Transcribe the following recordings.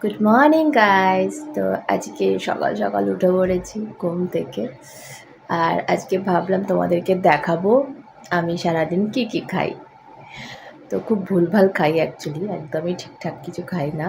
Good morning guys. তো আজকে সকাল সকাল উঠে পড়েছি ঘুম থেকে। আর আজকে ভাবলাম তোমাদেরকে দেখাবো আমি সারাদিন কি কি খাই। তো খুব ভুলভাল খাই অ্যাকচুয়ালি, একদমই ঠিকঠাক কিছু খাই না।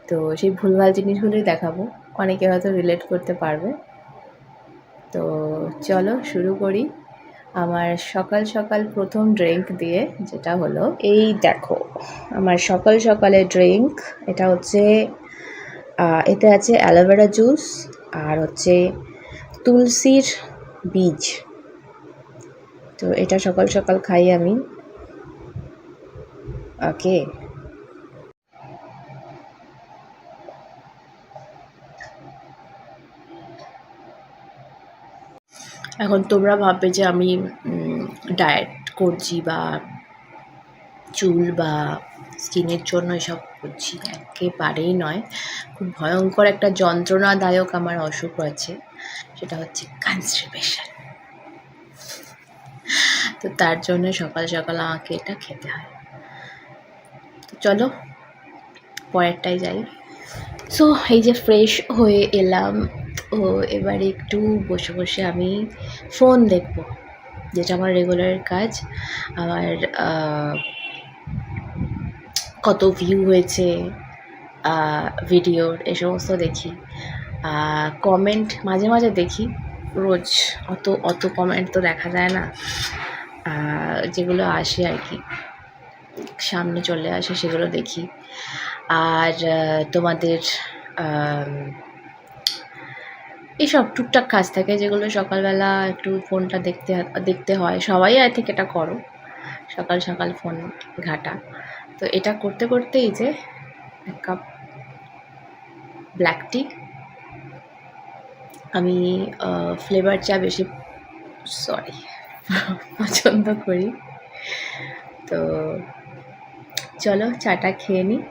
তো সেই ভুলভাল জিনিসগুলোই দেখাবো, অনেকে হয়তো রিলেট করতে পারবে। তো চলো শুরু করি আমার সকাল সকাল প্রথম ড্রিঙ্ক দিয়ে, যেটা হলো এই দেখো আমার সকাল সকালের ড্রিঙ্ক। এটা হচ্ছে এতে আছে অ্যালোভেরা জুস আর হচ্ছে তুলসীর বীজ। তো এটা সকাল সকাল খাই আমি। ওকে, এখন তোমরা ভাববে যে আমি ডায়েট করছি বা চুল বা স্কিনের জন্য এসব করছি, একেবারেই নয়। খুব ভয়ঙ্কর একটা যন্ত্রণাদায়ক আমার অসুখ আছে, সেটা হচ্ছে কনস্টিপেশন। তো তার জন্য সকাল সকাল আমাকে এটা খেতে হয়। তো চলো পরেরটাই যাই। সো এই যে ফ্রেশ হয়ে এলাম, ও এবারে একটু বসে বসে আমি ফোন দেখব, যেটা আমার রেগুলার কাজ। আমার কত ভিউ হয়েছে ভিডিওর, এ সমস্ত দেখি। কমেন্ট মাঝে মাঝে দেখি, রোজ অত অত কমেন্ট তো দেখা যায় না। যেগুলো আসে আর কি, সামনে চলে আসে সেগুলো দেখি। আর তোমাদের এইসব টুকটাক কাজ থাকে, যেগুলো সকালবেলা একটু ফোনটা দেখতে হয়। সবাই আই থিঙ্ক এটা করো, সকাল সকাল ফোন ঘাটা। তো এটা করতে করতেই যে এক কাপ ব্ল্যাক টি, আমি ফ্লেভার চা বেশি পছন্দ করি। তো চলো চাটা খেয়ে নিই।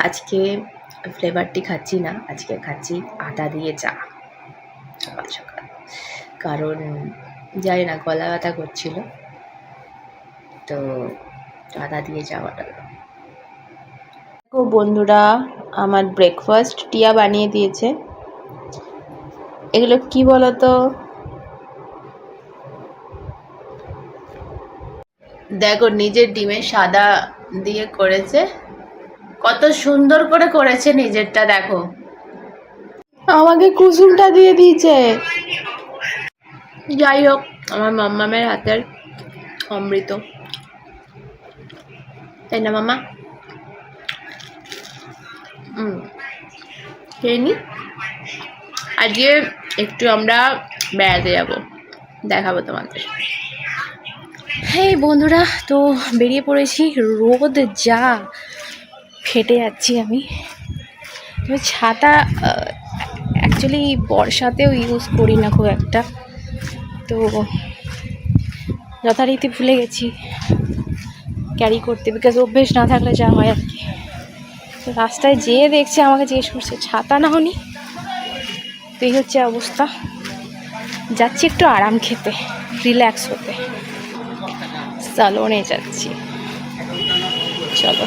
আজকে ফ্লেভার টি খাচ্ছি না, আজকে খাচ্ছি আদা দিয়ে চা সকাল সকাল। কারণ জানি না, গলা ব্যথা করছিল, তো আদা দিয়ে চা বানালো। দেখো বন্ধুরা, আমার ব্রেকফাস্ট টিয়া বানিয়ে দিয়েছে। এগুলো কি বলতো, দেখো নিজের ডিমের সাদা দিয়ে করেছে, কত সুন্দর করে করেছে নিজেরটা। দেখো আমাকে কুসুমটা দিয়ে দিয়েছে। যাই হোক, আমার মাম্মামের হাতের অমৃত, তাই না মামা? খেয়ে নি। আজকে একটু আমরা বেড়াতে যাব, দেখাবো তোমাদের। হ্যাঁ বন্ধুরা, তো বেরিয়ে পড়েছি। রোদ যা, ফেটে যাচ্ছি আমি। তবে ছাতা অ্যাকচুয়ালি বর্ষাতেও ইউজ করি না খুব একটা, তো যথারীতি ভুলে গেছি ক্যারি করতে, বিকজ অভ্যেস না থাকলে যা হয় আর কি। তো রাস্তায় যেয়ে দেখছে, আমাকে জিজ্ঞেস করছে ছাতা না হনি। তো এই হচ্ছে অবস্থা। যাচ্ছি একটু আরাম খেতে, রিল্যাক্স হতে, সালোনে যাচ্ছি। চলো।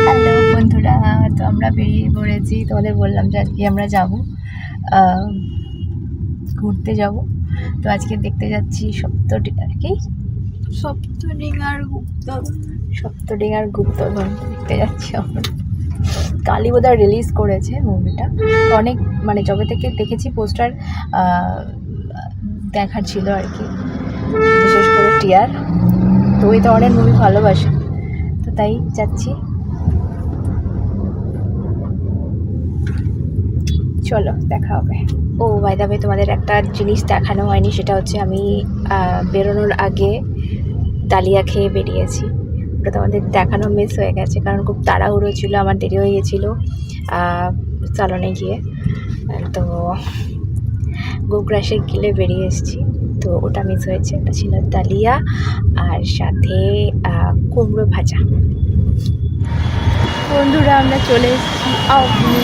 হ্যালো বন্ধুরা, তো আমরা বেরিয়ে পড়েছি। তোমাদের বললাম যে আজকে আমরা যাব, ঘুরতে যাব। তো আজকে দেখতে যাচ্ছি সপ্তডিঙার গুপ্তধন দেখতে যাচ্ছি আমরা। কালী বোধহয় রিলিজ করেছে মুভিটা, অনেক মানে যবে থেকে দেখেছি পোস্টার দেখার ছিল আর কি, বিশেষ করে টিয়ার। তো ওই ধরনের মুভি ভালোবাসে, তো তাই যাচ্ছি। চলো দেখা হবে। ও বাই দ্য ওয়ে, তোমাদের একটা জিনিস দেখানো হয়নি, সেটা হচ্ছে আমি বেরোনোর আগে ডালিয়া খেয়ে বেরিয়েছি। ওটা তোমাদের দেখানো মিস হয়ে গেছে, কারণ খুব তাড়াহুড়ো ছিল, আমার দেরি হয়ে গেছিলো সালনে গিয়ে। তো গোগ্রাসে গিলে বেরিয়ে এসেছি, তো ওটা মিস হয়েছে। ওটা ছিল ডালিয়া আর সাথে কুমড়ো ভাজা। বন্ধুরা আমরা চলে এসেছি আপনি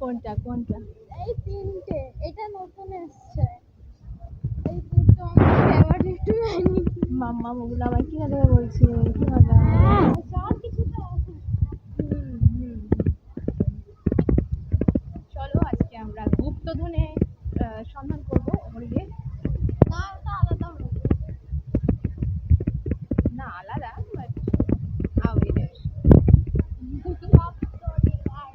কোনটা কোনটা এই তিনটে, এটা নতুন এসছে। এই দুটো আমার ফেভারিট ম্যানিকুইন। মাম্মা ওগুলো আবার কি হবে বলছে কি হবে সব কিছু তো আছে। চলো আজকে আমরা গুপ্তধনে সন্ধান করবো ওপরে গিয়ে। না, ওটা আলাদা হবে। না আলাদা বাট আউটডোর সব story আর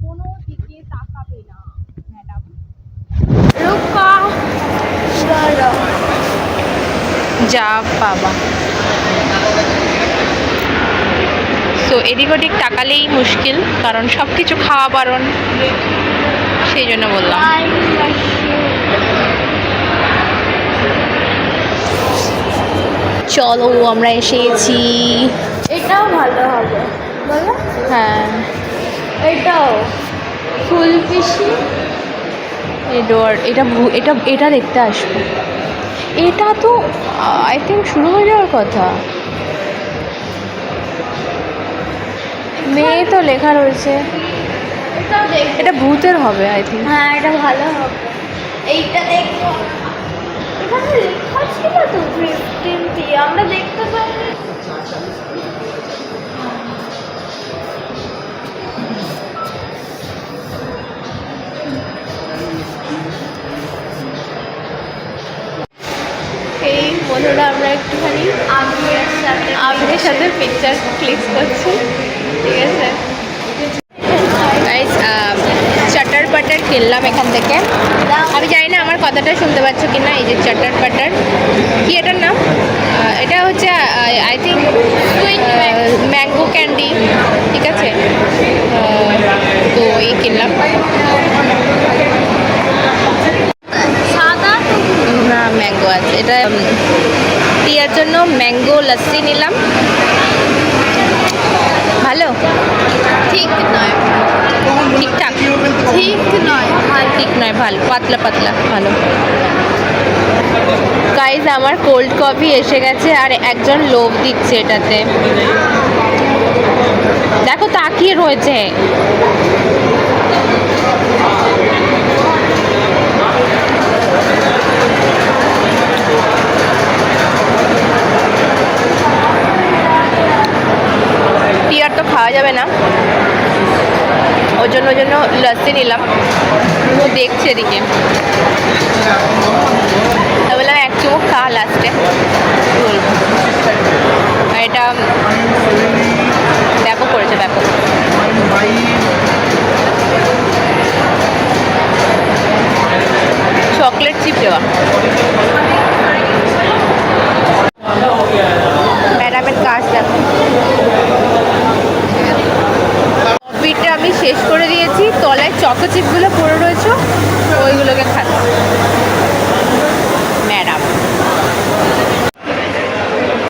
কোনো দিকে তাকাবে না ম্যাডাম। রুকা বলো। যা বাবা তো এদিক ওদিক তাকালেই মুশকিল, কারণ সব কিছু খাওয়া বারণ, সেই জন্য বললাম। চলো আমরা এসে গেছি। এটাও ভালো হবে বলো। হ্যাঁ এটাও ফুল পিসি। এডওয়ার্ড এটা এটা এটা দেখতে আসবো। এটা তো আই থিঙ্ক শুরু হয়ে যাওয়ার কথা। মেয়ে তো লেখা রয়েছে, এটাও দেখ। এটা ভূতের হবে আই থিঙ্ক। হ্যাঁ, এটা ভালো হবে। এইটা দেখো, এখানে লেখা ছিল তো 15 আমরা দেখতে পাইনি। এই বন্ধুরা আমরা একটুখানি আবিরের সাথে পিকচার ক্লিক করছি, ঠিক আছে গাইস। চাটার পাটার কিনলাম এখান থেকে। আমি জানি না আমার কথাটা শুনতে পাচ্ছ কি না। এই যে চাটার পাটার, কি এটার নাম? এটা হচ্ছে আই থিঙ্ক ম্যাঙ্গো ক্যান্ডি, ঠিক আছে। তো এই কিনলাম। সাদা তো না ম্যাঙ্গো আছে। এটা টিয়ার জন্য ম্যাঙ্গো লস্যি নিলাম। ভালো, ঠিক নয়, ঠিকঠাক, ঠিক নয়, ঠিক নয়, ভালো, পাতলা পাতলা, ভালো। গাইজ আমার কোল্ড কফি এসে গেছে আর একজন লোভ দিচ্ছে এটাতে, দেখো তাকিয়ে রয়েছে। টিয়ার তো খাওয়া যাবে না, ওই জন্য লস্যি নিলাম। ও দেখছে এদিকে, বললাম এক চুমুক খা লাস্টে বলবো। আর এটা ব্যাপক করেছে, ব্যাপক। চকলেট চিপ দেওয়া। ম্যাডামের কাজ দেখো। কফিটা আমি শেষ করে দিয়েছি, তলায় চকো চিপগুলো পড়ে রয়েছে, ওইগুলোকে খাচ্ছি ম্যাডাম।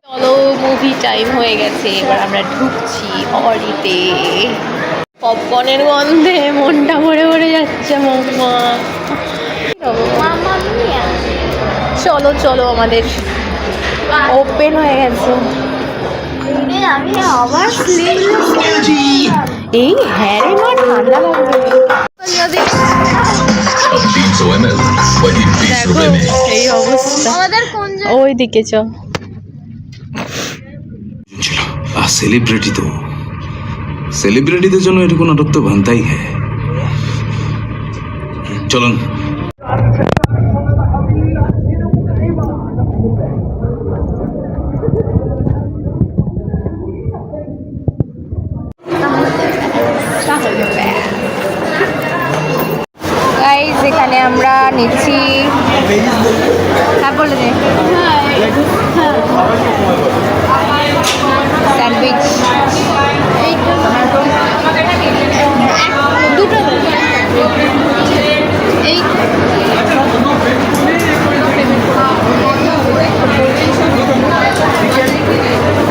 চলো মুভি টাইম হয়ে গেছে, এবার আমরা ঢুকছি হলিতে। পপকর্নের গন্ধে মনটা ভরে ভরে যাচ্ছে মাম্মা। মামা মিয়া। চলো চলো আমাদের ওপেন হয়ে গেছে। আমি আবার স্লিভলেস এই হ্যাঁ রে মা, ঠান্ডা লাগবে। 300 ml वही 20 দেখো रुपए में। এই অবস্থা। আমাদের কোন ওই দিকে চ। ছিল আর সেলিব্রিটিদের জন্য এটুকু নাটক তো বানতাই হ্যাঁ। চলুন গাইজ এখানে আমরা নিচ্ছি, হ্যাঁ বলে দে, স্যান্ডউইচ। দুটো এই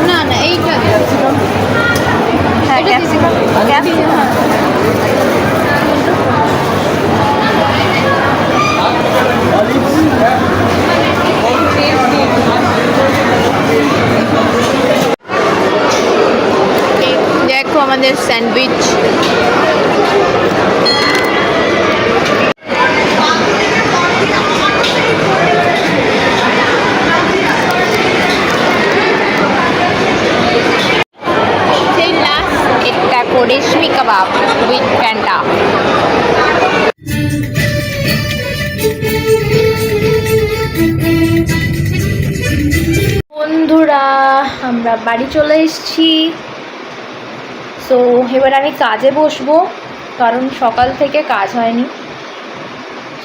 না না এইটা আমাদের স্যান্ডউইচ। সেই লাস্ট একটা রেশমি কাবাব উইথ প্যান্টা। বন্ধুরা আমরা বাড়ি চলে এসেছি। সো এবার আমি কাজে বসবো, কারণ সকাল থেকে কাজ হয়নি।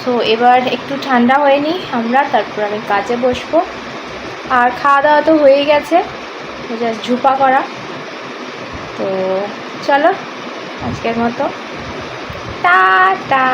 সো এবার একটু ঠান্ডা হয়নি আমরা, তারপর আমি কাজে বসবো। আর খাওয়া দাওয়া তো হয়েই গেছে, জাস্ট ঝুপা করা। তো চলো আজকের মতো টাটা।